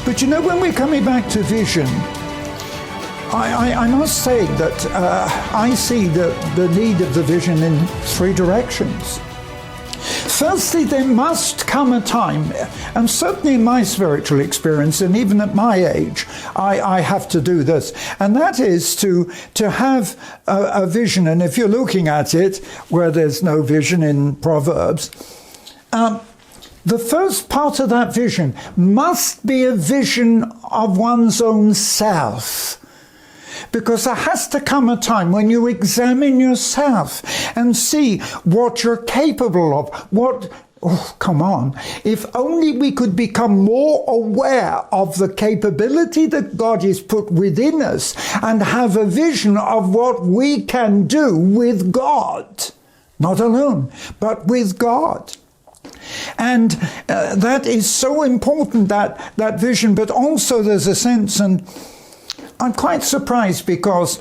But you know, when we're coming back to vision, I must say that I see the need of the vision in three directions. Firstly, there must come a time, and certainly in my spiritual experience, and even at my age, I have to do this, and that is to have a vision. And if you're looking at it, where there's no vision in Proverbs, the first part of that vision must be a vision of one's own self. Because there has to come a time when you examine yourself and see what you're capable of. Come on. If only we could become more aware of the capability that God has put within us and have a vision of what we can do with God. Not alone, but with God. And that is so important, that vision. But also there's a sense, and I'm quite surprised because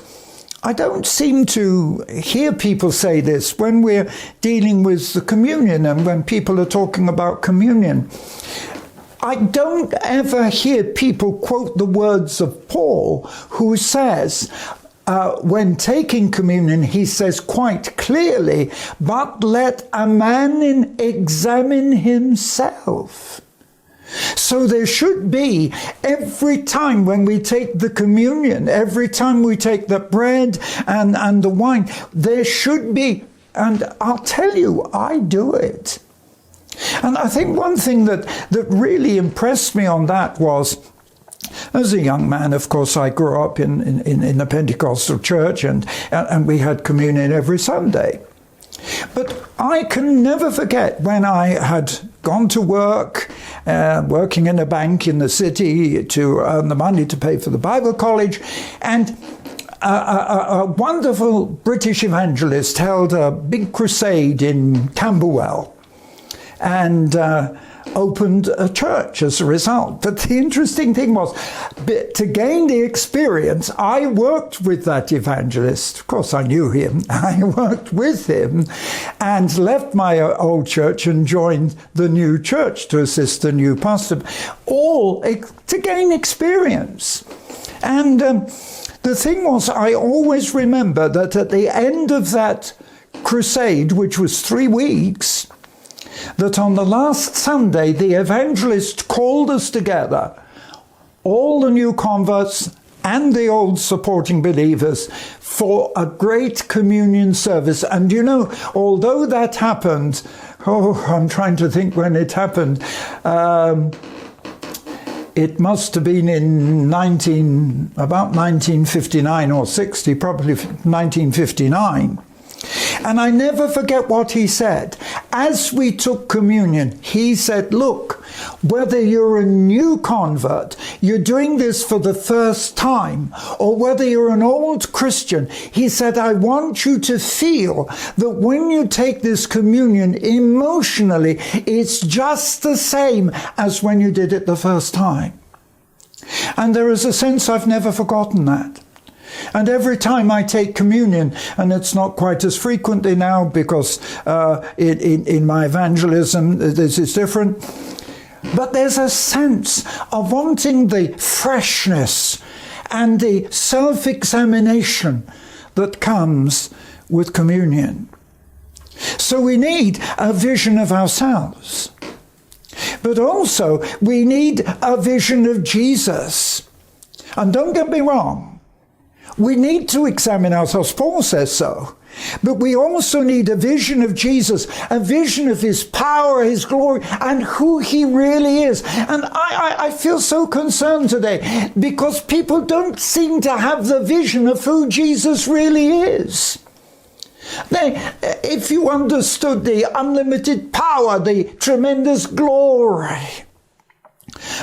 I don't seem to hear people say this when we're dealing with the communion and when people are talking about communion. I don't ever hear people quote the words of Paul, who says, when taking communion, he says quite clearly, but let a man examine himself. So there should be, every time when we take the communion, every time we take the bread and the wine, there should be, and I'll tell you, I do it. And I think one thing that really impressed me on that was, as a young man, of course, I grew up in the Pentecostal church, and we had communion every Sunday. But I can never forget when I had gone to work, working in a bank in the city to earn the money to pay for the Bible college, and a wonderful British evangelist held a big crusade in Camberwell and opened a church as a result. But the interesting thing was, to gain the experience, I worked with that evangelist. Of course, I knew him. I worked with him and left my old church and joined the new church to assist the new pastor, all to gain experience. And the thing was, I always remember that at the end of that crusade, which was 3 weeks, that on the last Sunday, the evangelist called us together, all the new converts and the old supporting believers, for a great communion service. And you know, although that happened, I'm trying to think when it happened, it must have been in about 1959 or 60, probably 1959. And I never forget what he said. As we took communion, he said, look, whether you're a new convert, you're doing this for the first time, or whether you're an old Christian, he said, I want you to feel that when you take this communion emotionally, it's just the same as when you did it the first time. And there is a sense I've never forgotten that. And every time I take communion, and it's not quite as frequently now because in my evangelism this is different, but there's a sense of wanting the freshness and the self-examination that comes with communion. So we need a vision of ourselves, but also we need a vision of Jesus. And don't get me wrong, we need to examine ourselves. Paul says so. But we also need a vision of Jesus, a vision of his power, his glory, and who he really is. And I feel so concerned today because people don't seem to have the vision of who Jesus really is. If you understood the unlimited power, the tremendous glory.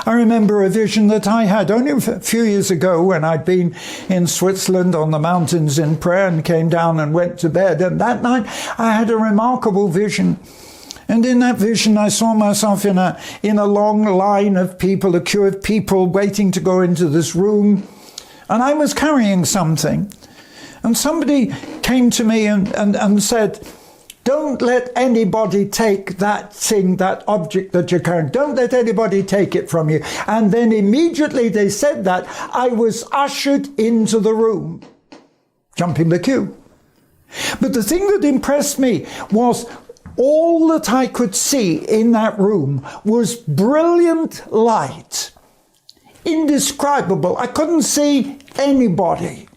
I remember a vision that I had only a few years ago when I'd been in Switzerland on the mountains in prayer and came down and went to bed. And that night I had a remarkable vision. And in that vision I saw myself in a long line of people, a queue of people waiting to go into this room. And I was carrying something. And somebody came to me and said, Don't let anybody take that thing, that object that you're carrying. Don't let anybody take it from you. And then immediately they said that, I was ushered into the room, jumping the queue. But the thing that impressed me was all that I could see in that room was brilliant light. Indescribable. I couldn't see anybody.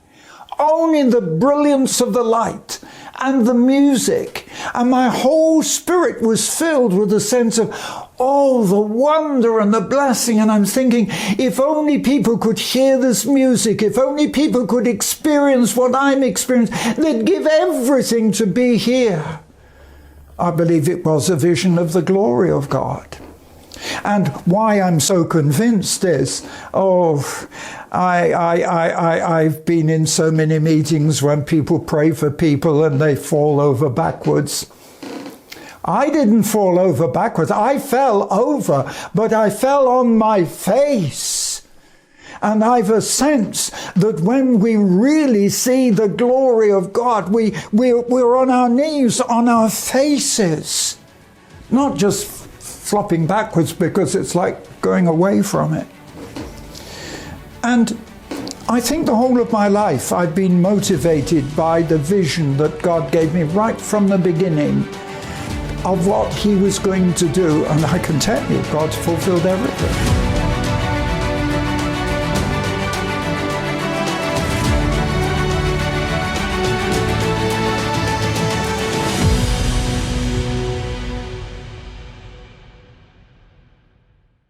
Only the brilliance of the light and the music. And my whole spirit was filled with a sense of, oh, the wonder and the blessing. And I'm thinking, if only people could hear this music, if only people could experience what I'm experiencing, they'd give everything to be here. I believe it was a vision of the glory of God. And why I'm so convinced is, I've been in so many meetings when people pray for people and they fall over backwards. I didn't fall over backwards. I fell over, but I fell on my face. And I've a sense that when we really see the glory of God, we're on our knees, on our faces, not just flopping backwards because it's like going away from it. And I think the whole of my life I've been motivated by the vision that God gave me right from the beginning of what he was going to do. And I can tell you, God's fulfilled everything.